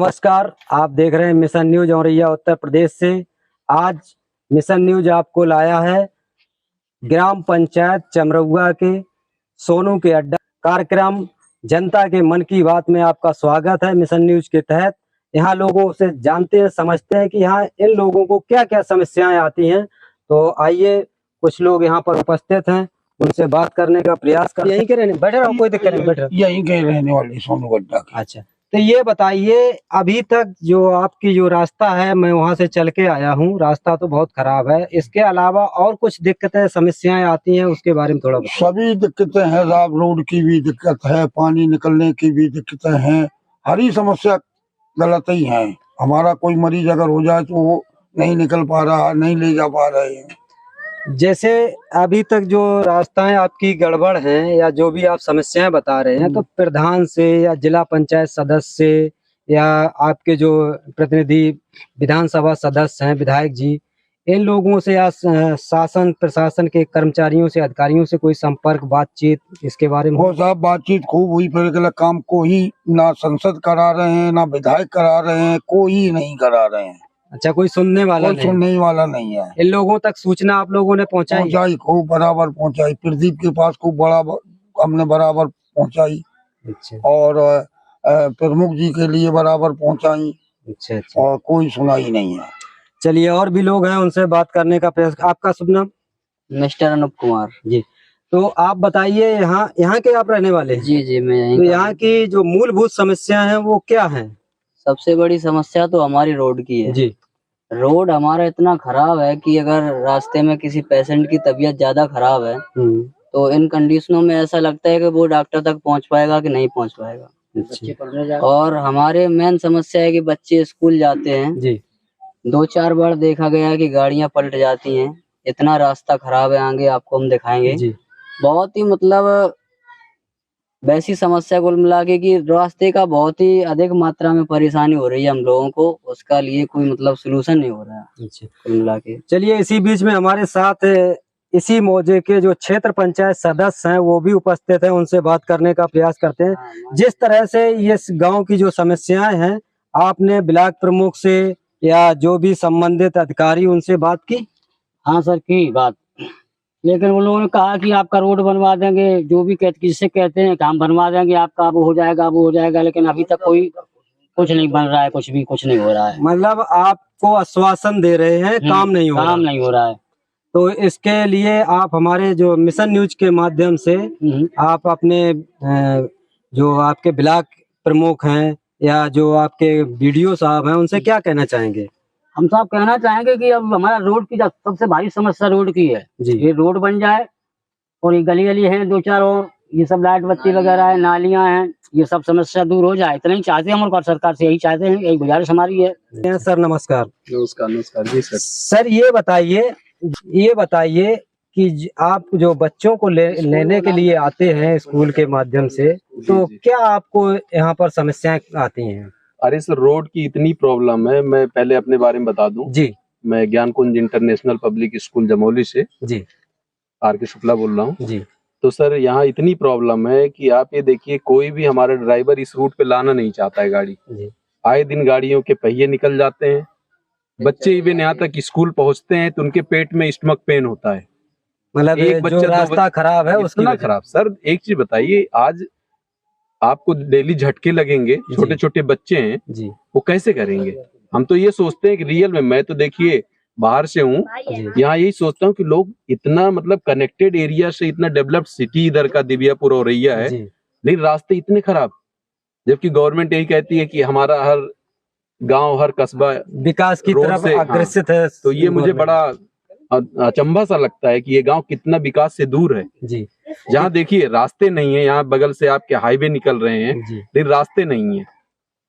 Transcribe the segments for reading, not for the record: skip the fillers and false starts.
नमस्कार, आप देख रहे हैं मिशन न्यूज औरैया उत्तर प्रदेश से। आज मिशन न्यूज आपको लाया है ग्राम पंचायत चमरौआ के सोनू के अड्डा कार्यक्रम जनता के मन की बात में आपका स्वागत है। मिशन न्यूज के तहत यहाँ लोगों से जानते हैं, समझते हैं कि यहाँ इन लोगों को क्या क्या समस्याएं आती हैं। तो आइए, कुछ लोग यहाँ पर उपस्थित हैं, उनसे बात करने का प्रयास कर। यहीं के रहने बैठे रहो, कोई दिक्कत नहीं, बैठे रहो। यहीं के रहने वाले सोनू अड्डा के। अच्छा, तो ये बताइए, अभी तक जो आपकी जो रास्ता है, मैं वहां से चल के आया हूँ, रास्ता तो बहुत खराब है। इसके अलावा और कुछ दिक्कतें समस्याएं आती हैं, उसके बारे में थोड़ा बताइए। सभी दिक्कतें हैं, रोड की भी दिक्कत है, पानी निकलने की भी दिक्कतें हैं, हर ही समस्या गलत ही है। हमारा कोई मरीज अगर हो जाए तो वो नहीं निकल पा रहा, नहीं ले जा पा रहे हैं। जैसे अभी तक जो रास्ताएं आपकी गड़बड़ हैं या जो भी आप समस्याएं बता रहे हैं, तो प्रधान से या जिला पंचायत सदस्य से या आपके जो प्रतिनिधि विधानसभा सदस्य हैं, विधायक जी, इन लोगों से या शासन प्रशासन के कर्मचारियों से, अधिकारियों से कोई संपर्क, बातचीत इसके बारे में? वो साहब बातचीत खूब हुई, पर काम को ही ना संसद करा रहे हैं, ना विधायक करा रहे हैं, कोई नहीं करा रहे हैं। अच्छा, कोई सुनने वाला नहीं? सुनने वाला नहीं है। इन लोगों तक सूचना आप लोगों ने पहुंचाई? खूब बराबर पहुंचाई। प्रदीप के पास खूब बड़ा हमने बराबर पहुंचाई। अच्छा। और प्रमुख जी के लिए बराबर पहुंचाई। अच्छा अच्छा। और कोई सुनाई नहीं है। चलिए, और भी लोग हैं, उनसे बात करने का प्रयास। आपका शुभ नाम? मिस्टर अनूप कुमार जी। तो आप बताइए, यहाँ के आप रहने वाले हैं? जी जी, मैं यहीं। तो यहाँ की जो मूलभूत समस्या है वो क्या है? सबसे बड़ी समस्या तो हमारी रोड की है जी। रोड हमारा इतना खराब है कि अगर रास्ते में किसी पेशेंट की तबीयत ज्यादा खराब है तो इन कंडीशनों में ऐसा लगता है कि वो डॉक्टर तक पहुंच पाएगा कि नहीं पहुंच पाएगा। अच्छा। और हमारे मेन समस्या है कि बच्चे स्कूल जाते हैं जी। 2-4 बार देखा गया कि गाड़ियां पलट जाती हैं। इतना रास्ता खराब है, आगे आपको हम दिखाएंगे। जी। बहुत ही मतलब वैसी समस्या कुल मिला के कि रास्ते का बहुत ही अधिक मात्रा में परेशानी हो रही है हम लोगों को, उसका लिए कोई मतलब सलूशन नहीं हो रहा है। अच्छा। कुल मिला के चलिए, इसी बीच में हमारे साथ इसी मौजे के जो क्षेत्र पंचायत सदस्य हैं वो भी उपस्थित हैं, उनसे बात करने का प्रयास करते हैं। जिस तरह से ये गांव की जो समस्याएं हैं, आपने ब्लॉक प्रमुख से या जो भी संबंधित अधिकारी उनसे बात की? हाँ सर, की बात, लेकिन उन लोगों ने कहा कि आपका रोड बनवा देंगे, जो भी किससे कहते हैं काम बनवा देंगे आपका, वो हो जाएगा वो हो जाएगा, लेकिन अभी तक कोई कुछ नहीं बन रहा है, कुछ नहीं हो रहा है। मतलब आपको आश्वासन दे रहे हैं, काम नहीं हो रहा है। तो इसके लिए आप हमारे जो मिशन न्यूज के माध्यम से आप अपने जो आपके ब्लॉक प्रमुख हैं या जो आपके वीडियो साहब हैं, उनसे क्या कहना चाहेंगे? हम साहब कहना चाहेंगे कि अब हमारा रोड की सबसे भारी समस्या रोड की है जी। ये रोड बन जाए और ये गली है 2-4, और ये सब लाइट बत्ती वगैरह है, नालियां हैं, ये सब समस्या दूर हो जाए, इतना ही चाहते हैं हम, और सरकार से यही चाहते हैं, यही गुजारिश हमारी है। सर नमस्कार। नमस्कार जी सर। सर ये बताइए कि आप जो बच्चों को लेने के लिए आते हैं स्कूल के माध्यम से, तो क्या आपको यहाँ पर समस्याएं आती हैं? अरे सर, रोड की इतनी प्रॉब्लम है। मैं पहले अपने बारे में बता दूं जी। मैं ज्ञानकुंज इंटरनेशनल पब्लिक स्कूल जमोली से जी आर.के. शुक्ला बोल रहा हूँ जी। तो सर, यहाँ इतनी प्रॉब्लम है कि आप ये देखिए, कोई भी हमारा ड्राइवर इस रूट पे लाना नहीं चाहता है गाड़ी जी। आए दिन गाड़ियों के पहिए निकल जाते हैं, बच्चे इवन यहाँ तक स्कूल पहुँचते हैं तो उनके पेट में स्टमक पेन होता है। मतलब एक बच्चा, रास्ता खराब है उसका खराब। सर एक चीज बताइए, आज आपको डेली झटके लगेंगे, छोटे छोटे बच्चे हैं जी, वो कैसे करेंगे? हम तो ये सोचते हैं कि रियल में, मैं तो देखिए बाहर से हूँ, यहाँ यही सोचता हूँ कि लोग इतना मतलब कनेक्टेड एरिया से, इतना डेवलप्ड सिटी इधर का दिव्यापुर औरैया है, लेकिन रास्ते इतने खराब, जबकि गवर्नमेंट यही कहती है कि हमारा हर गांव, हर कस्बा विकास की तरफ अग्रसित है। तो ये मुझे बड़ा अचंभा सा लगता है कि ये गांव कितना विकास से दूर है जी। जहाँ देखिए रास्ते नहीं है, यहाँ बगल से आपके हाईवे निकल रहे हैं लेकिन रास्ते नहीं है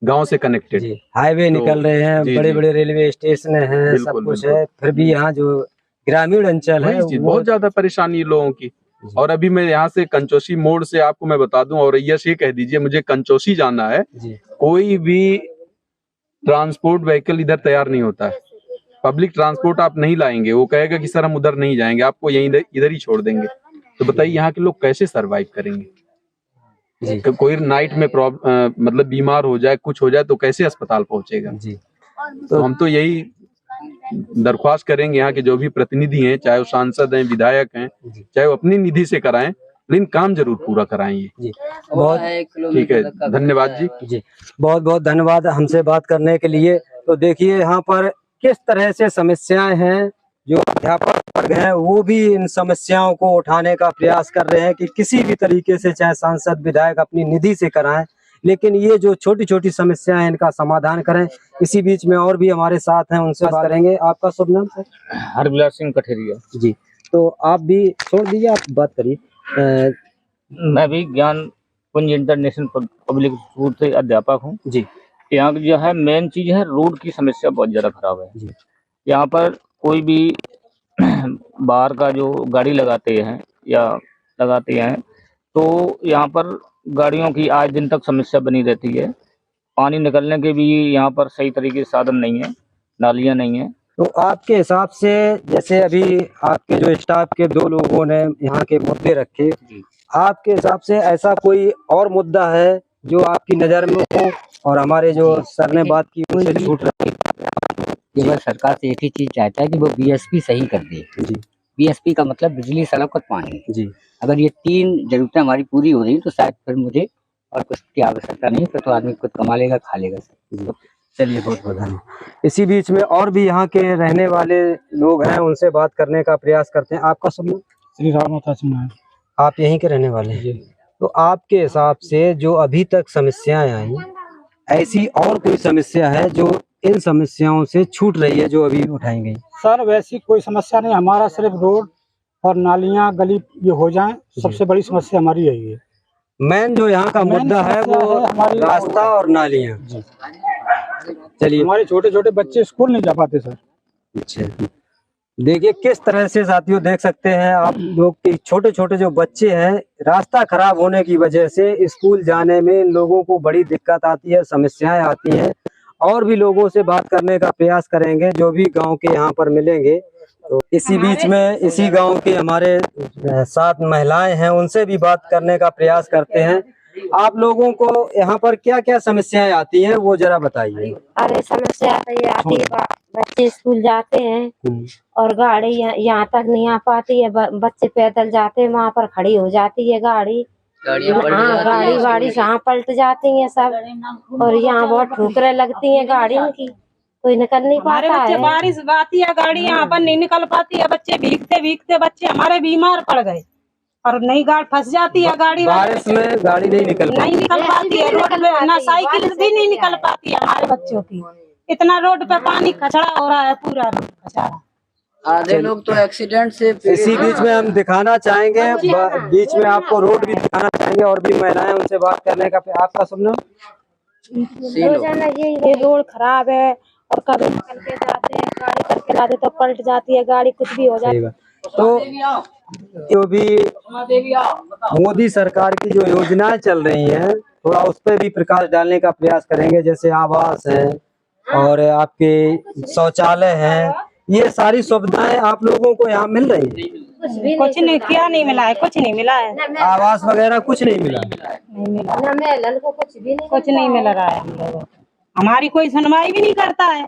गांव से कनेक्टेड। हाईवे निकल रहे हैं, बड़े बड़े रेलवे स्टेशन हैं, सब कुछ है, फिर भी यहाँ जो ग्रामीण अंचल है बहुत ज्यादा परेशानी है लोगों की। और अभी मैं यहाँ से कंचोशी मोड़ से आपको मैं बता दूं, औरैया से कह दीजिए मुझे कंचोशी जाना है, कोई भी ट्रांसपोर्ट व्हीकल इधर तैयार नहीं होता है। पब्लिक ट्रांसपोर्ट आप नहीं लाएंगे, वो कहेगा कि सर हम उधर नहीं जाएंगे, आपको यहीं इधर ही छोड़ देंगे। तो बताइए यहाँ के लोग कैसे सरवाइव करेंगे? जी। कोई नाइट में मतलब बीमार हो जाए, कुछ हो जाए तो कैसे अस्पताल पहुंचेगा। जी। तो हम तो यही दरख्वास्त करेंगे यहाँ के जो भी प्रतिनिधि हैं, चाहे वो सांसद हैं, विधायक हैं, चाहे वो अपनी निधि से कराएं, लेकिन काम जरूर पूरा कराएं ये। जी बहुत ठीक है, धन्यवाद जी। जी बहुत बहुत धन्यवाद हमसे बात करने के लिए। तो देखिए यहाँ पर किस तरह से समस्याएं हैं, जो अध्यापक वर्ग हैं वो भी इन समस्याओं को उठाने का प्रयास कर रहे हैं कि किसी भी तरीके से चाहे सांसद विधायक अपनी निधि से कराएं, लेकिन ये जो छोटी छोटी समस्याएं हैं इनका समाधान करें। इसी बीच में और भी हमारे साथ हैं, उनसे बात करेंगे। आपका शुभ नाम सर? हरबिलास सिंह कठेरिया जी। तो आप भी छोड़ दीजिए, आप बात करिए। मैं भी ज्ञान कुंज इंटरनेशनल पब्लिक स्कूल से अध्यापक हूँ जी। यहाँ की जो है मेन चीज है रोड की समस्या बहुत ज्यादा खराब है जी। यहाँ पर कोई भी बाहर का जो गाड़ी लगाते हैं या लगाते हैं तो यहाँ पर गाड़ियों की आज दिन तक समस्या बनी रहती है। पानी निकलने के भी यहाँ पर सही तरीके से साधन नहीं है, नालियाँ नहीं है। तो आपके हिसाब से जैसे अभी आपके जो स्टाफ के 2 लोगों ने यहाँ के मुद्दे रखे, आपके हिसाब से ऐसा कोई और मुद्दा है जो आपकी नजर में हो और हमारे जो सर ने बात की उनसे छूट रही? केवल सरकार से एक ही चीज चाहता है कि वो बीएसपी सही कर दे। जी। बीएसपी का मतलब बिजली, सड़क और पानी। जी। अगर ये 3 जरूरतें हमारी पूरी हो रही तो शायद फिर मुझे और कुछ की आवश्यकता नहीं, फिर तो आदमी खुद कमा लेगा, खा लेगा। तो चलिए बहुत बहुत धन्यवाद। इसी बीच में और भी यहाँ के रहने वाले लोग हैं, उनसे बात करने का प्रयास करते हैं। आपका शुभ नाम? श्री रामनाथ सिंह है। आप यहीं के रहने वाले हैं? तो आपके हिसाब से जो अभी तक समस्याएं आई, ऐसी और कोई समस्या है जो इन समस्याओं से छूट रही है जो अभी उठाई गई? सर वैसी कोई समस्या नहीं, हमारा सिर्फ रोड और नालियां गली ये हो जाएं, सबसे बड़ी समस्या हमारी यही है। मेन जो यहाँ का मुद्दा है वो हमारी रास्ता और नालियां। चलिए, हमारे छोटे छोटे बच्चे स्कूल नहीं जा पाते सर। अच्छा देखिए किस तरह से साथियों देख सकते हैं आप लोग कि छोटे छोटे जो बच्चे हैं, रास्ता खराब होने की वजह से स्कूल जाने में इन लोगों को बड़ी दिक्कत आती है, समस्याएं आती हैं। और भी लोगों से बात करने का प्रयास करेंगे जो भी गांव के यहाँ पर मिलेंगे। तो इसी बीच में इसी गांव के हमारे 7 महिलाएं हैं, उनसे भी बात करने का प्रयास करते हैं। आप लोगों को यहाँ पर क्या क्या समस्याएं आती हैं वो जरा बताइए। अरे समस्या तो ये आती है, बच्चे स्कूल जाते हैं और गाड़ी यहाँ तक नहीं आ पाती है। बच्चे पैदल जाते हैं, वहाँ पर खड़ी हो जाती है गाड़ी। गाड़ी यहाँ पलट जाती है सब, और यहाँ बहुत ठोकरें लगती हैं गाड़ियों की, कोई निकल नहीं पाता है। बारिश आती है, गाड़ी यहाँ पर नहीं निकल पाती है। बच्चे भीगते भीगते बच्चे हमारे बीमार पड़ गए और नई गाड़ी फंस जाती है। गाड़ी बारिश में गाड़ी नहीं निकल पाती है रोड पे, ना साइकिल भी नहीं निकल पाती है हमारे बच्चों की। इतना रोड पे पानी कचड़ा हो रहा है, पूरा कचड़ा। आधे लोग तो एक्सीडेंट से। इसी बीच में हम दिखाना चाहेंगे, बीच में आपको रोड भी दिखाना चाहेंगे और भी महिलाएं उनसे बात करने का। आपका शुभ नाम? रोजाना ये रोड खराब है और कभी निकल के जाते हैं, गाड़ी करके लाते तो पलट जाती है गाड़ी, कुछ भी हो जाती है। तो जो भी मोदी सरकार की जो योजनाएं चल रही हैं, थोड़ा उस पर भी प्रकाश डालने का प्रयास करेंगे। जैसे आवास है और आपके शौचालय हैं, ये सारी सुविधाएं आप लोगों को यहाँ मिल रही है? कुछ नहीं, क्या नहीं मिला है, कुछ नहीं मिला है। आवास वगैरह कुछ नहीं मिला? कुछ नहीं मिल रहा है हम लोगों को। हमारी कोई सुनवाई भी नहीं करता है।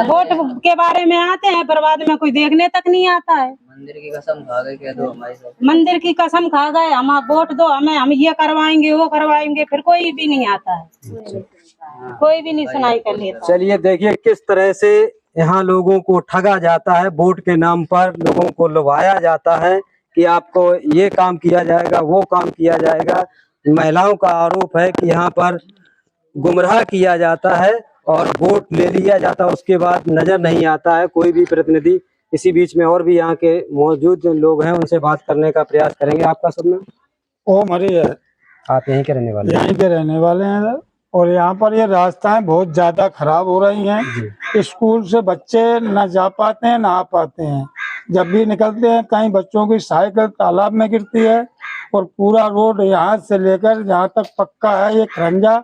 वोट के बारे में आते हैं पर बाद में कोई देखने तक नहीं आता है। मंदिर की कसम खा गए, कह दो हमारी सब। मंदिर की कसम खा गए, हम वोट दो हमें, हम ये करवाएंगे वो करवाएंगे, फिर कोई भी नहीं आता है, कोई भी नहीं सुनाई कर लेता। चलिए देखिए किस तरह से यहाँ लोगों को ठगा जाता है, वोट के नाम पर लोगों को लुभाया जाता है कि आपको ये काम किया जाएगा, वो काम किया जाएगा। महिलाओं का आरोप है कि यहाँ पर गुमराह किया जाता है और वोट ले लिया जाता है, उसके बाद नजर नहीं आता है कोई भी प्रतिनिधि। इसी बीच में और भी यहाँ के मौजूद लोग हैं, उनसे बात करने का प्रयास करेंगे। आपका शुभ नाम? ओम हरि है। आप यहीं के रहने वाले? यहीं के रहने वाले हैं और यहाँ पर ये रास्ताएं बहुत ज्यादा खराब हो रही हैं। स्कूल से बच्चे न जा पाते हैं, न आ पाते हैं। जब भी निकलते हैं कहीं बच्चों की साइकिल तालाब में गिरती है और पूरा रोड यहाँ से लेकर जहाँ तक पक्का है ये खरंजा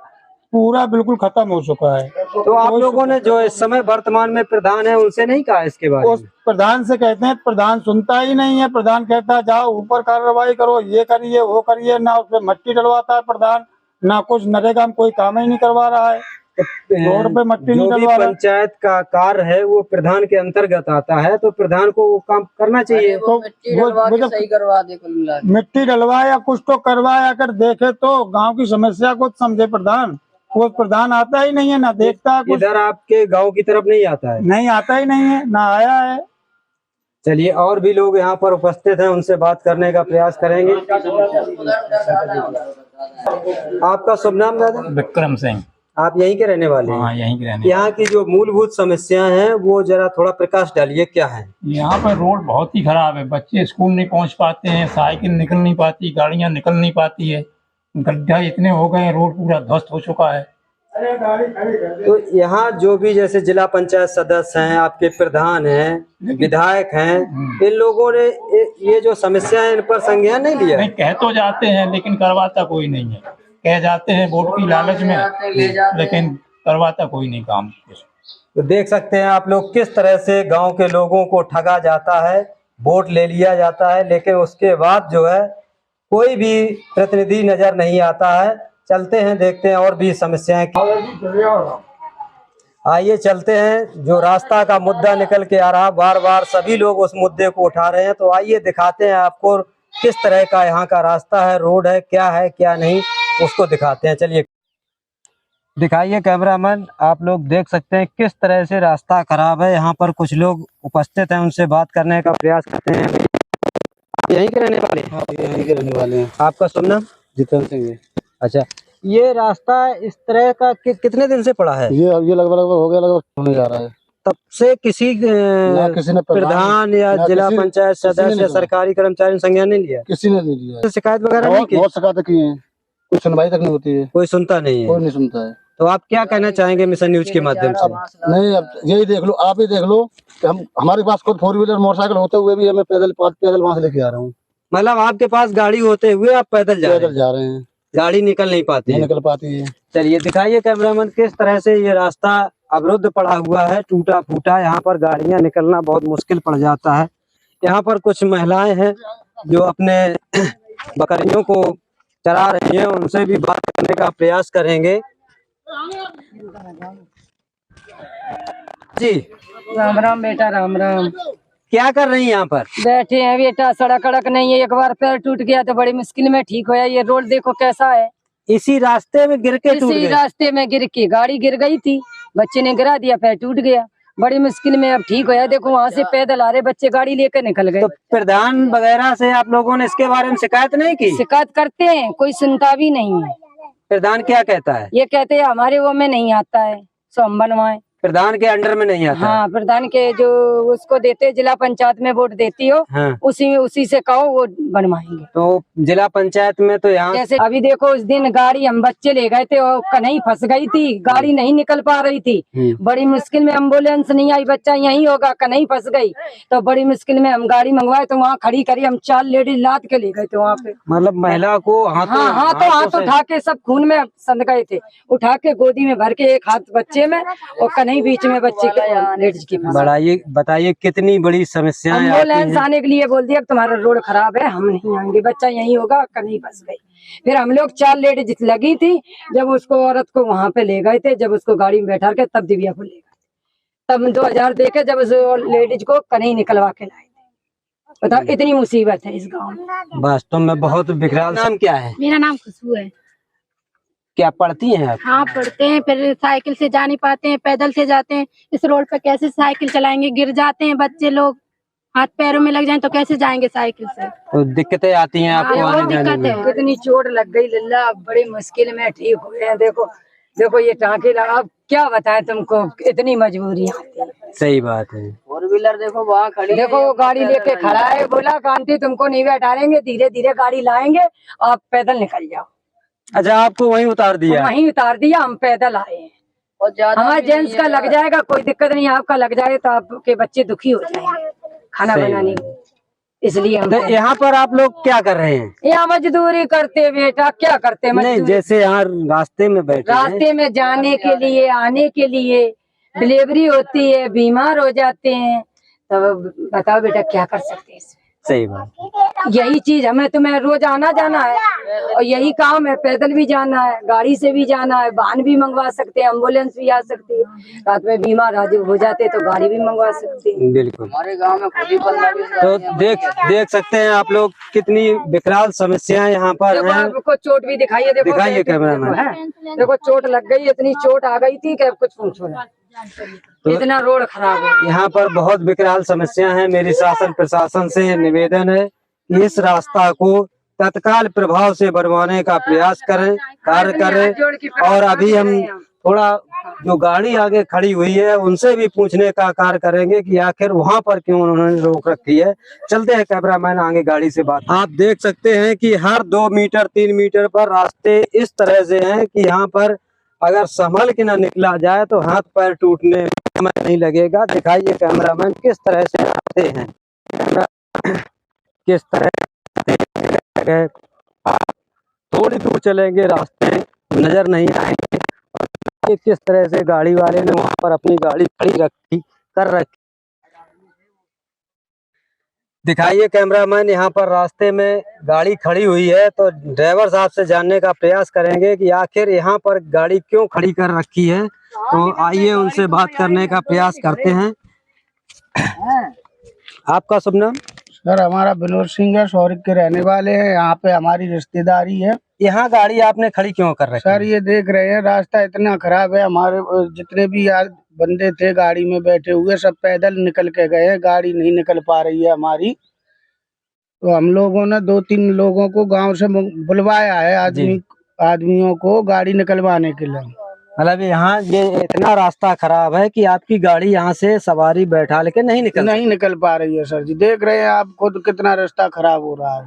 पूरा बिल्कुल खत्म हो चुका है। तो आप लोगों ने जो इस समय वर्तमान में प्रधान है उनसे नहीं कहा इसके बारे उस में? प्रधान से कहते हैं, प्रधान सुनता ही नहीं है। प्रधान कहता है जाओ ऊपर कार्रवाई करो, ये करिए वो करिए, ना उसपे मट्टी डलवाता है प्रधान, ना कुछ नरेगा में कोई काम ही नहीं करवा रहा है, रोड पे मट्टी नहीं जो भी डलवा रहा है। पंचायत का कार्य है वो प्रधान के अंतर्गत आता है, तो प्रधान को वो काम करना चाहिए। वो मिट्टी डलवा के सही करवा दे कुल मिला के। मिट्टी डलवा या कुछ तो करवाया कर देखे तो गांव की समस्या को समझे प्रधान। वो प्रधान आता ही नहीं है, ना देखता है कुछ। इधर आपके गांव की तरफ नहीं आता है? नहीं आता ही नहीं है, ना आया है। चलिए, और भी लोग यहाँ पर उपस्थित हैं, उनसे बात करने का प्रयास करेंगे। आपका शुभ नाम दादा? विक्रम सिंह। आप यहीं के रहने वाले हैं? हाँ, यहीं के रहने। यहाँ की जो मूलभूत समस्याएं हैं वो जरा थोड़ा प्रकाश डालिए, क्या है? यहाँ पर रोड बहुत ही खराब है, बच्चे स्कूल नहीं पहुँच पाते हैं, साइकिल निकल नहीं पाती, गाड़ियाँ निकल नहीं पाती है, गड्ढा इतने हो गए, रोड पूरा ध्वस्त हो चुका है। तो यहाँ जो भी जैसे जिला पंचायत सदस्य हैं, आपके प्रधान हैं, विधायक हैं, इन लोगों ने ये जो समस्या है इन पर संज्ञान नहीं लिया? नहीं, कह तो जाते हैं लेकिन करवाता कोई नहीं है। कह जाते हैं वोट की लालच में, लेकिन करवाता कोई नहीं काम। तो देख सकते हैं आप लोग किस तरह से गांव के लोगों को ठगा जाता है, वोट ले लिया जाता है, लेकिन उसके बाद जो है कोई भी प्रतिनिधि नजर नहीं आता है। चलते हैं, देखते हैं और भी समस्याएं। आइए चलते हैं, जो रास्ता का मुद्दा निकल के आ रहा, बार बार सभी लोग उस मुद्दे को उठा रहे हैं, तो आइए दिखाते हैं आपको किस तरह का यहाँ का रास्ता है, रोड है क्या नहीं, उसको दिखाते हैं। चलिए दिखाइए कैमरामैन, आप लोग देख सकते हैं किस तरह से रास्ता खराब है। यहाँ पर कुछ लोग उपस्थित हैं, उनसे बात करने का प्रयास करते हैं। आप यहीं के रहने वाले? हाँ, यहीं के रहने वाले हैं। आपका शुभ नाम? जितेंद्र सिंह है। अच्छा, ये रास्ता इस तरह का कितने दिन से पड़ा है? ये लगभग हो गया, लगभग होने जा रहा है। तब से किसी ने प्रधान या जिला पंचायत सदस्य या सरकारी कर्मचारी ने संज्ञान नहीं लिया? किसी ने नहीं लिया। शिकायत वगैरह नहीं की? बहुत शिकायत की है, कोई सुनवाई तक नहीं होती है, कोई सुनता नहीं है, कोई नहीं सुनता है। तो आप क्या कहना चाहेंगे मिशन न्यूज के माध्यम से? नहीं, अब यही देख लो, आप ही देख लो कि हमारे पास खुद 4 व्हीलर मोटरसाइकिल होते हुए भी हमें पैदल वहां से लेके आ रहा हूँ। मतलब आपके पास गाड़ी होते हुए आप पैदल जा रहे हैं, गाड़ी निकल नहीं पाती है। चलिए दिखाइए कैमरामैन, किस तरह से ये रास्ता अवरुद्ध पड़ा हुआ है, टूटा फूटा। यहाँ पर गाड़ियां निकलना बहुत मुश्किल पड़ जाता है। यहाँ पर कुछ महिलाएं हैं जो अपने बकरियों को चरा रही हैं, उनसे भी बात करने का प्रयास करेंगे। जी राम राम बेटा, राम राम। क्या कर रही हैं यहाँ पर? बैठे हैं बेटा, सड़क अड़क नहीं है, एक बार पैर टूट गया तो बड़ी मुश्किल में ठीक होया। ये रोड देखो कैसा है, इसी रास्ते में गिर के टूट गए? इसी रास्ते में गिर के गाड़ी गिर गई थी, बच्चे ने गिरा दिया, पैर टूट गया, बड़ी मुश्किल में अब ठीक होया। देखो वहाँ से पैदल आ रहे बच्चे, गाड़ी लेकर निकल गए। तो प्रधान वगैरह से आप लोगों ने इसके बारे में शिकायत नहीं की? शिकायत करते हैं, कोई सुनता भी नहीं है। प्रधान क्या कहता है? ये कहते हैं हमारे वो में नहीं आता है, सो हम बनवाए। प्रधान के अंडर में नहीं आता? हाँ, प्रधान के जो उसको देते, जिला पंचायत में वोट देती हो, हाँ। उसी से कहो वो बनवाएंगे। तो जिला पंचायत में तो यहाँ जैसे अभी देखो, उस दिन गाड़ी हम बच्चे ले गए थे और कन्हई फंस गई थी, गाड़ी नहीं निकल पा रही थी, बड़ी मुश्किल में एम्बुलेंस नहीं आई, बच्चा यहीं होगा, कन्हई फंस गई तो बड़ी मुश्किल में हम गाड़ी मंगवाए, तो वहाँ खड़ी करी, हम 4 लेडीज लाद के ले गए थे वहाँ पे। मतलब महिला को हाथ उठा के, सब खून में सद गए थे, उठा के गोदी में भर के, एक हाथ बच्चे में और कन्हई बीच में बच्चे लेडीज की। बताइए कितनी बड़ी समस्या है। एम्बुलेंस आने के लिए बोल दिया तुम्हारा रोड खराब है, हम नहीं आएंगे, बच्चा यहीं होगा, कन्हई फंस गई। फिर हम लोग 4 लेडीज लगी थी, जब उसको औरत को वहाँ पे ले गए थे, जब उसको गाड़ी में बैठा के तब दिव्या को ले गए, तब 2000 देके जब उस लेडीज को कन्हई निकलवा के लाए थे। बताओ इतनी मुसीबत है इस गाँव में। वास्तव में बहुत विकराल। नाम क्या है? मेरा नाम खुशबू है। क्या पढ़ती हैं आप? हाँ पढ़ते हैं, फिर साइकिल से जा नहीं पाते हैं, पैदल से जाते हैं। इस रोड पे कैसे साइकिल चलाएंगे, गिर जाते हैं बच्चे लोग, हाथ पैरों में लग जाए तो कैसे जाएंगे साइकिल से। तो दिक्कतें आती हैं आपको आने जाने में? कितनी चोट लग गई लल्ला, बड़ी मुश्किल में ठीक हुए हैं। देखो ये टाँके लगा, अब क्या बताएं तुमको, इतनी मजबूरी आती है। सही बात है। 4 व्हीलर देखो वहाँ खड़ी, देखो वो गाड़ी लेके खड़ा है, बोला आंटी तुमको नहीं बैठाएंगे, धीरे धीरे गाड़ी लाएंगे, आप पैदल निकल जाओ। अच्छा, आपको वहीं उतार दिया? वहीं उतार दिया, हम पैदल आए हैं। हमारे जेंट्स का लग जाएगा, कोई दिक्कत नहीं, आपका लग जाए तो आपके बच्चे दुखी हो जाएंगे खाना बनाने में। इसलिए हम तो यहाँ पर आप लोग क्या कर रहे हैं? यहाँ मजदूरी करते बेटा, क्या करते नहीं, मजदूरी। जैसे यहाँ रास्ते में बैठे हैं। रास्ते में जाने के लिए, आने के लिए, डिलीवरी होती है, बीमार हो जाते हैं, तब बताओ बेटा क्या कर सकते हैं इसमें। सही बात। यही चीज हमें तुम्हें रोज आना जाना है और यही काम है, पैदल भी जाना है, गाड़ी से भी जाना है, वाहन भी मंगवा सकते हैं, एम्बुलेंस भी आ सकती है, रात में बीमार हो जाते तो गाड़ी भी मंगवा सकते हैं। बिल्कुल। हमारे गांव में खुद ही 15-20 तो देख सकते हैं आप लोग कितनी विकराल समस्याएं यहाँ पर हैं। आपको चोट भी दिखाइए, देखो दिखाइए कैमरा मैन। देखो चोट लग गई, इतनी चोट आ गई थी कि अब कुछ पूछो ना, इतना रोड खराब है। यहाँ पर बहुत विकराल समस्या है। मेरी शासन प्रशासन से निवेदन है कि इस रास्ता को तत्काल प्रभाव से बनवाने का प्रयास करें, कार्य करें। और अभी हम थोड़ा जो गाड़ी आगे खड़ी हुई है उनसे भी पूछने का कार्य करेंगे कि आखिर वहाँ पर क्यों उन्होंने रोक रखी है। चलते हैं कैमरामैन आगे गाड़ी से बात। आप देख सकते हैं कि हर 2 मीटर 3 मीटर पर रास्ते इस तरह से हैं कि यहाँ पर अगर संभल के न निकला जाए तो हाथ पैर टूटने में नहीं लगेगा। दिखाइए कैमरामैन किस तरह से आते हैं, किस तरह थोड़ी दूर चलेंगे रास्ते नजर नहीं आएंगे। किस तरह से गाड़ी वाले ने वहां पर अपनी गाड़ी खड़ी कर रखी। दिखाइए कैमरामैन, यहाँ पर रास्ते में गाड़ी खड़ी हुई है तो ड्राइवर साहब से जानने का प्रयास करेंगे कि आखिर यहाँ पर गाड़ी क्यों खड़ी कर रखी है। तो आइए उनसे बात करने का प्रयास करते हैं। आपका शुभ नाम? सर हमारा विनोद सिंह है, सौरिक के रहने वाले हैं। यहाँ पे हमारी रिश्तेदारी है। यहाँ गाड़ी आपने खड़ी क्यों कर रखी? सर ये देख रहे हैं रास्ता इतना खराब है, हमारे जितने भी बंदे थे गाड़ी में बैठे हुए सब पैदल निकल के गए हैं, गाड़ी नहीं निकल पा रही है हमारी। तो हम लोगों ने 2-3 लोगों को गांव से बुलवाया है, आदमियों को गाड़ी निकलवाने के लिए। मतलब यहाँ ये इतना रास्ता खराब है कि आपकी गाड़ी यहाँ से सवारी बैठा लेके नहीं निकल पा रही है। सर जी देख रहे हैं आप खुद कितना रास्ता खराब हो रहा है।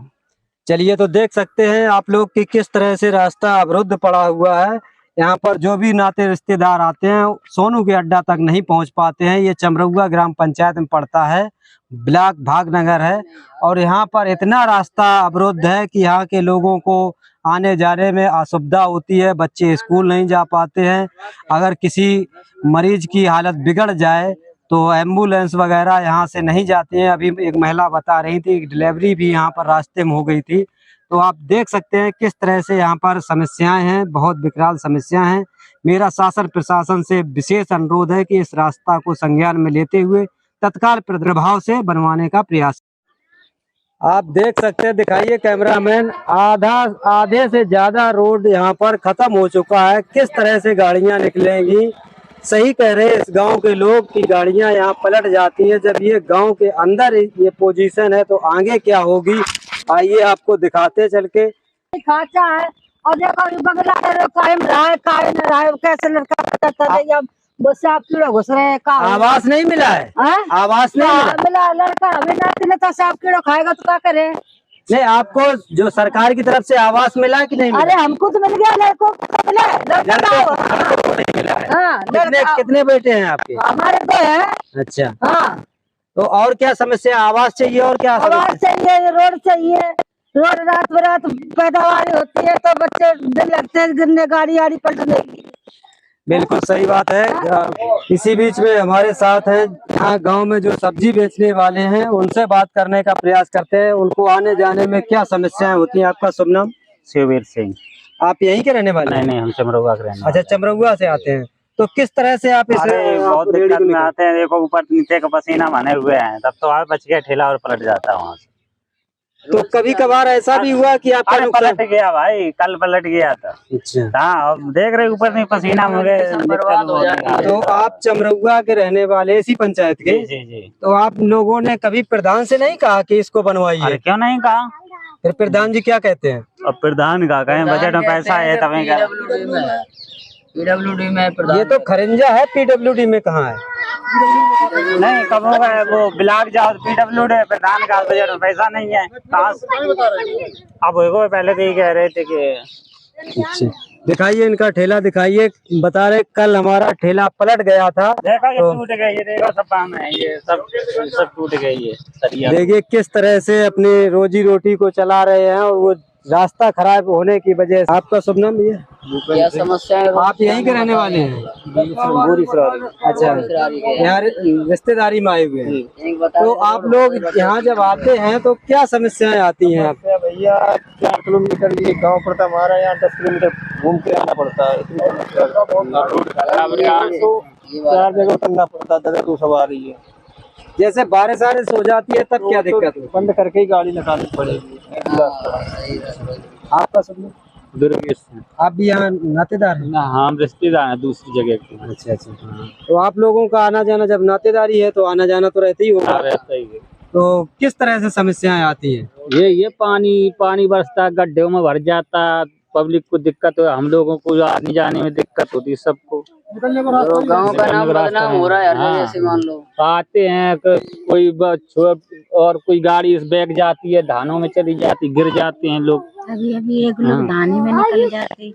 चलिए तो देख सकते हैं आप लोग कि किस तरह से रास्ता अवरुद्ध पड़ा हुआ है। यहाँ पर जो भी नाते रिश्तेदार आते हैं सोनू के अड्डा तक नहीं पहुँच पाते हैं। ये चमरौआ ग्राम पंचायत में पड़ता है, ब्लॉक भागनगर है। और यहाँ पर इतना रास्ता अवरुद्ध है कि यहाँ के लोगों को आने जाने में असुविधा होती है। बच्चे स्कूल नहीं जा पाते हैं। अगर किसी मरीज की हालत बिगड़ जाए तो एम्बुलेंस वगैरह यहाँ से नहीं जाती हैं। अभी एक महिला बता रही थी डिलीवरी भी यहाँ पर रास्ते में हो गई थी। तो आप देख सकते हैं किस तरह से यहाँ पर समस्याएं हैं, बहुत विकराल समस्याएं हैं। मेरा शासन प्रशासन से विशेष अनुरोध है कि इस रास्ता को संज्ञान में लेते हुए तत्काल प्रभाव से बनवाने का प्रयास। आप देख सकते हैं, दिखाइए कैमरामैन, आधे से ज्यादा रोड यहाँ पर खत्म हो चुका है। किस तरह से गाड़ियाँ निकलेंगी? सही कह रहे हैं इस गांव के लोग कि गाड़ियां यहाँ पलट जाती हैं। जब ये गांव के अंदर ये पोजीशन है तो आगे क्या होगी, आइए आपको दिखाते चल के। खाचा है और देखो बंगला कायम रहा है, कैसे लड़का बस आप कीड़ा घुस रहे हैं। आवास नहीं मिला है, आवास नहीं मिला, लड़का हमें ना सांप कीड़ा खाएगा तो क्या करे। नहीं, आपको जो सरकार की तरफ से आवास मिला कि नहीं मिला? अरे हमको तो मिल गया, लड़कों को तो मिला। कितने बेटे हैं आपके? हमारे 2 हैं। अच्छा हाँ, तो और क्या समस्या? आवास चाहिए और क्या? आवास चाहिए, रोड चाहिए। रोड रात बरात पैदावार होती है तो बच्चे दिन लगते हैं गिरने, गाड़ी पलटने की। बिल्कुल सही बात है। इसी बीच में हमारे साथ हैं यहाँ गांव में जो सब्जी बेचने वाले हैं, उनसे बात करने का प्रयास करते हैं। उनको आने जाने में क्या समस्याएं होती हैं? आपका शुभ नाम? शिववीर सिंह। आप यहीं के रहने वाले? नहीं, हम चमरौआ के रहने। अच्छा, चमरौआ से आते हैं। तो किस तरह से आप बहुत दिक्कत में आते हैं। देखो ऊपर नीचे का पसीना बने हुए हैं, तब तो आप बच गया, ठेला और पलट जाता है वहाँ से। तो कभी कभार ऐसा भी हुआ कि आपका पलट गया भाई, कल पलट गया था। अच्छा, हाँ, देख रहे ऊपर नहीं पसीना मुझे। तो आप चमरौआ के रहने वाले इसी पंचायत के? जी। तो आप लोगों ने कभी प्रधान से नहीं कहा कि इसको बनवाइए? क्यों नहीं कहा? फिर प्रधान जी क्या कहते हैं? अब प्रधान का कहें, बजट में पैसा है तभी का। पीडब्ल्यूडी में प्रधान। ये तो खरिंजा है, पीडब्ल्यूडी में कहाँ है? नहीं, कब होगा वो ब्लॉक जाओ पीडब्ल्यूडी, प्रधान का बजट में पैसा नहीं है। कहाँ अब पहले तो ये कह रहे थे कि अच्छा, दिखाइए इनका ठेला दिखाइए। बता रहे कल हमारा ठेला पलट गया था। देखा ये तो टूट गए, ये देखो सब पाम है, ये सब टूट गए, ये सरिया। देखिए किस तरह से अपनी रोजी रोटी को चला रहे हैं, और वो रास्ता खराब होने की वजह से। आपका शुभ नाम भैया? क्या समस्या है? आप यहीं के रहने वाले हैं? अच्छा, यहाँ रिश्तेदारी में आए हुए हैं। तो आप लोग यहाँ जब आते हैं तो क्या समस्याएं आती हैं आप? भैया 4 किलोमीटर ये गांव पड़ता हमारा, यहाँ 10 किलोमीटर घूम के आना पड़ता है। तो 4 जगह करना पड़ता है, तो सवारी है। जैसे बारिश हो जाती है तब क्या दिक्कत है? बंद करके ही गाड़ी निकालनी पड़ेगी। आपका सब दुर्गेश, आप भी यहाँ नातेदार हैं? ना हम रिश्तेदार हैं दूसरी जगह के। अच्छा अच्छा। तो आप लोगों का आना जाना, जब नातेदारी है तो आना जाना तो रहता ही होगा। रहता ही है। तो किस तरह से समस्याएं आती हैं? ये पानी बरसता, गड्ढों में भर जाता, पब्लिक को दिक्कत है, हम लोगों को आने जाने में दिक्कत होती है सबको। गांव का नाम बदनाम हो रहा है हर जगह से। मान लो आते हैं कोई और कोई गाड़ी बैग जाती है, धानों में चली जाती, गिर जाते हैं लोग। अभी एक लोग धाने में निकल जाते हैं।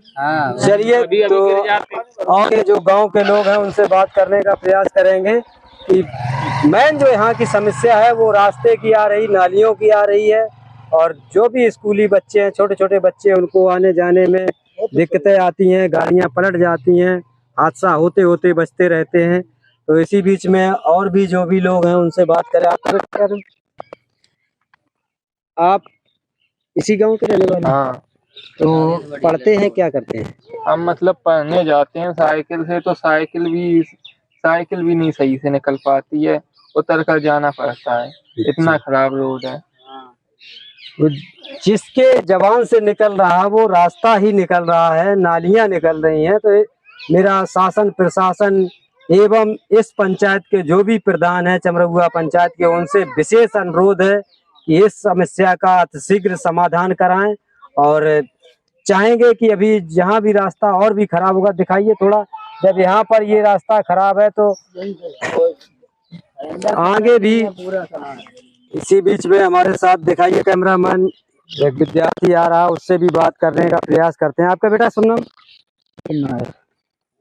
चलिए, तो और ये जो गांव के लोग हैं उनसे बात करने का प्रयास करेंगे कि मेन जो यहाँ की समस्या है वो रास्ते की आ रही, नालियों की आ रही है। और जो भी स्कूली बच्चे हैं, छोटे छोटे बच्चे, उनको आने जाने में दिक्कतें आती हैं, गाड़ियाँ पलट जाती हैं, हादसा होते होते बचते रहते हैं। तो इसी बीच में और भी जो भी लोग हैं उनसे बात करें। आप इसी गांव के रहने वाले? हाँ। तो पढ़ते हैं, क्या करते हैं? हम मतलब पढ़ने जाते हैं साइकिल से, तो साइकिल भी नहीं सही से निकल पाती है, उतर कर जाना पड़ता है, इतना खराब रोड है। जिसके जबान से निकल रहा वो रास्ता ही निकल रहा है, नालियां निकल रही हैं। तो मेरा शासन प्रशासन एवं इस पंचायत के जो भी प्रधान है, चमरौआ पंचायत के, उनसे विशेष अनुरोध है कि इस समस्या का शीघ्र समाधान कराएं। और चाहेंगे कि अभी जहां भी रास्ता और भी खराब होगा, दिखाइए थोड़ा, जब यहाँ पर ये रास्ता खराब है तो आगे भी। इसी बीच में हमारे साथ दिखाइए कैमरामैन, एक विद्यार्थी आ रहा, उससे भी बात करने का प्रयास करते हैं। आपका बेटा सुनना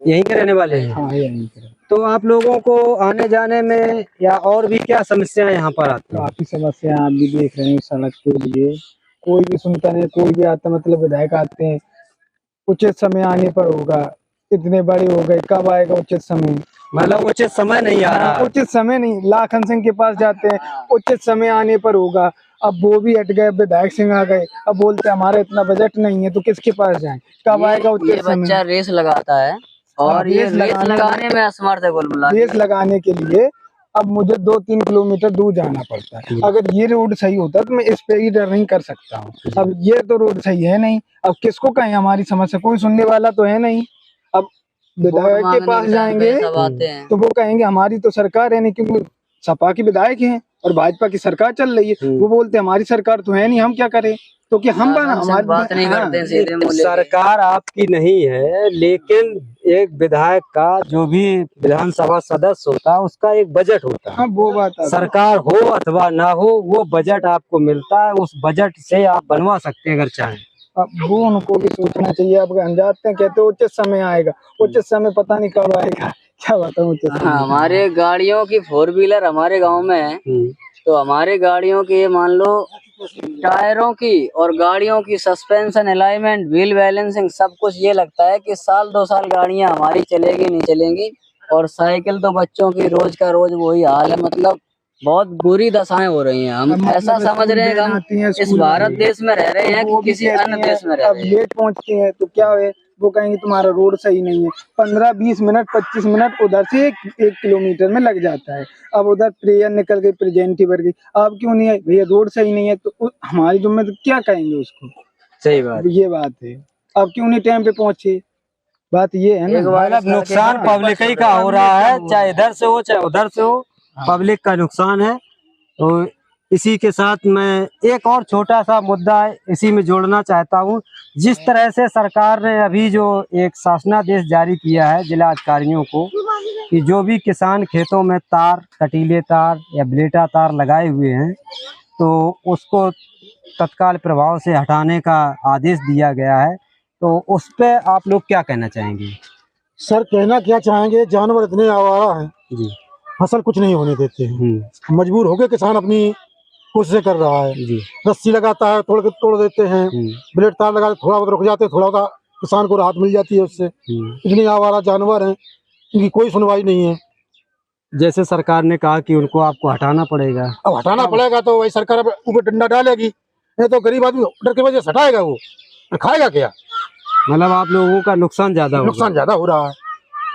यहीं के रहने वाले हैं? हाँ, यहीं के। तो आप लोगों को आने जाने में या और भी क्या समस्याएं यहाँ पर आती हैं? काफी समस्या आप भी देख रहे हैं। सड़क के लिए कोई भी सुनता नहीं, कोई भी आता, मतलब विधायक आते हैं, उचित समय आने पर होगा, इतने बड़े हो गए, कब आएगा उचित समय? मतलब उचित समय नहीं आ रहा। उचित समय नहीं, लाखन सिंह के पास जाते हैं, उचित समय आने पर होगा। अब वो भी हट गए, विधायक सिंह आ गए, अब बोलते हैं हमारा इतना बजट नहीं है, तो किसके पास जाएं? कब आएगा उचित समय? बच्चा रेस लगाता है और ये रेस लगाने में असमर्थ है। रेस लगाने के लिए अब मुझे 2-3 किलोमीटर दूर जाना पड़ता है। अगर ये रोड सही होता तो मैं इस पे ही रनिंग कर सकता हूँ। अब ये तो रोड सही है नहीं, अब किसको कहें हमारी समस्या? कोई सुनने वाला तो है नहीं। अब विधायक के पास जाएंगे तो वो कहेंगे हमारी तो सरकार है नहीं, क्योंकि सपा के विधायक हैं और भाजपा की सरकार चल रही है। वो बोलते हमारी सरकार तो है नहीं, हम क्या करें? तो कि हम हमारी बात नहीं करते हैं। सरकार आपकी नहीं है, लेकिन एक विधायक का, जो भी विधानसभा सदस्य होता है, उसका एक बजट होता है। हाँ, वो बात है। सरकार हो अथवा ना हो, वो बजट आपको मिलता है, उस बजट से आप बनवा सकते हैं अगर चाहें। अब वो उनको भी सोचना चाहिए। अब जाते हैं, कहते उचित समय आएगा, उचित समय पता नहीं कब आएगा, क्या बताऊं उचित समय। हमारे गाड़ियों की 4 व्हीलर हमारे गांव में है, तो हमारे गाड़ियों की मान लो टायरों की और गाड़ियों की सस्पेंशन, अलाइनमेंट, व्हील बैलेंसिंग, सब कुछ ये लगता है कि 1-2 साल गाड़ियां हमारी चलेगी नहीं चलेंगी। और साइकिल तो बच्चों की रोज का रोज वही हाल है। मतलब बहुत बुरी दशाएं हो रही हैं। हम ऐसा समझ रहे हैं कि हम इस भारत देश में रह रहे हैं कि किसी अन्य देश में रह रहे हैं। लेट पहुंचती है तो क्या है, वो कहेंगे तुम्हारा रोड सही नहीं है। 15-20 मिनट 25 मिनट उधर से 1 किलोमीटर में लग जाता है। अब उधर प्रेयर निकल गई, प्रेजेंटी भर गई, अब क्यों नहीं है भैया? रोड सही नहीं है तो हमारी जुम्मे तो क्या कहेंगे उसको? सही बात, ये बात है। अब क्यों नहीं टाइम पे पहुंचे? बात ये है ना। मतलब नुकसान पब्लिक ही का हो रहा है, चाहे इधर से हो चाहे उधर से हो, पब्लिक का नुकसान है। तो इसी के साथ मैं एक और छोटा सा मुद्दा इसी में जोड़ना चाहता हूँ। जिस तरह से सरकार ने अभी जो एक शासनादेश जारी किया है जिला अधिकारियों को कि जो भी किसान खेतों में तार, कटीले तार या ब्लेटा तार लगाए हुए हैं, तो उसको तत्काल प्रभाव से हटाने का आदेश दिया गया है। तो उस पे आप लोग क्या कहना चाहेंगे? सर कहना क्या चाहेंगे, जानवर इतने आवारा हैं जी, फसल कुछ नहीं होने देते हैं। मजबूर होकर किसान अपनी कोशिशें कर रहा है जी। रस्सी लगाता है, तोड़ देते हैं, ब्लेड तार लगा थोड़ा बहुत रुक जाते हैं, थोड़ा बहुत किसान को राहत मिल जाती है उससे। इतने आवारा जानवर हैं, इनकी कोई सुनवाई नहीं है। जैसे सरकार ने कहा कि उनको आपको हटाना पड़ेगा, अब हटाना पड़ेगा तो वही सरकार ऊपर डंडा डालेगी, नहीं तो गरीब आदमी डर की वजह से हटाएगा, वो खाएगा क्या? मतलब आप लोगों का नुकसान ज्यादा हो रहा है।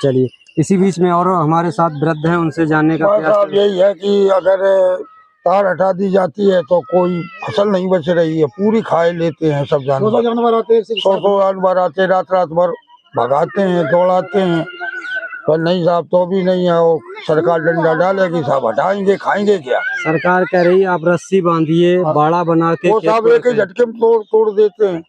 चलिए, इसी बीच में और हमारे साथ वृद्ध हैं, उनसे जानने का प्रयास करें। यही है कि अगर तार हटा दी जाती है तो कोई फसल नहीं बच रही है, पूरी खाए लेते हैं सब जानवर। 100 जानवर आते हैं, 100 जानवर आते, रात भर भगाते हैं, दौड़ाते हैं, पर नहीं साहब तो भी नहीं है। वो सरकार डंडा डालेगी, साहब हटाएंगे, खाएंगे क्या? सरकार कह रही है आप रस्सी बांधिए, बाड़ा बना के। वो साहब एक ही झटके में तोड़ देते हैं,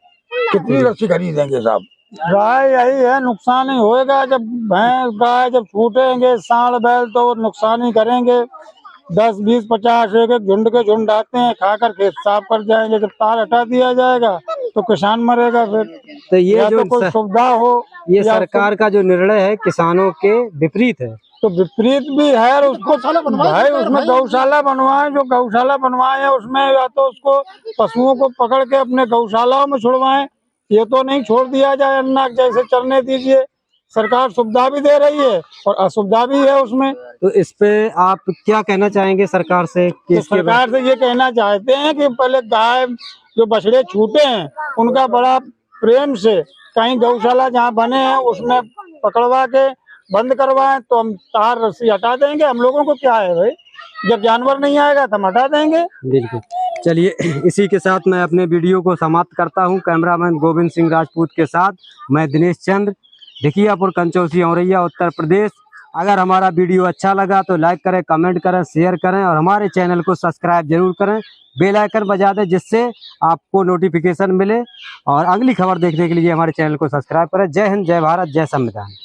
कितनी रस्सी खरीदेंगे साहब? राय यही है, नुकसान ही होएगा। जब भैंस गाय जब छूटेंगे, सांड बैल तो नुकसान ही करेंगे। 10, 20, 50 एक झुंड के झुंड आते हैं, खाकर खेत साफ कर जाएंगे। जब तार हटा दिया जाएगा तो किसान मरेगा। फिर तो ये जो कोई सुविधा हो, ये सरकार का जो निर्णय है किसानों के विपरीत है। तो विपरीत भी है, और उसको भाई उसमें गौशाला बनवाए, जो गौशाला बनवाए हैं उसमें या तो उसको पशुओं को पकड़ के अपने गौशालाओं में छुड़वाएं, ये तो नहीं छोड़ दिया जाए अन्ना जैसे चरने दीजिए। सरकार सुविधा भी दे रही है और असुविधा भी है उसमें। तो इस पे आप क्या कहना चाहेंगे सरकार से? तो सरकार से ये कहना चाहते हैं कि पहले गाय जो बछड़े छूटे हैं उनका बड़ा प्रेम से कहीं गौशाला जहाँ बने हैं उसमें पकड़वा के बंद करवाएं, तो हम तार रस्सी हटा देंगे। हम लोगों को क्या है भाई, जब जानवर नहीं आएगा तो हम हटा देंगे। बिल्कुल। चलिए, इसी के साथ मैं अपने वीडियो को समाप्त करता हूं। कैमरामैन गोविंद सिंह राजपूत के साथ मैं दिनेश चंद्र, ढिकियापुर, कंचौसी, औरैया, उत्तर प्रदेश। अगर हमारा वीडियो अच्छा लगा तो लाइक करें, कमेंट करें, शेयर करें और हमारे चैनल को सब्सक्राइब जरूर करें। बेल आइकन बजा दें जिससे आपको नोटिफिकेशन मिले, और अगली खबर देखने के लिए हमारे चैनल को सब्सक्राइब करें। जय हिंद, जय भारत, जय संविधान।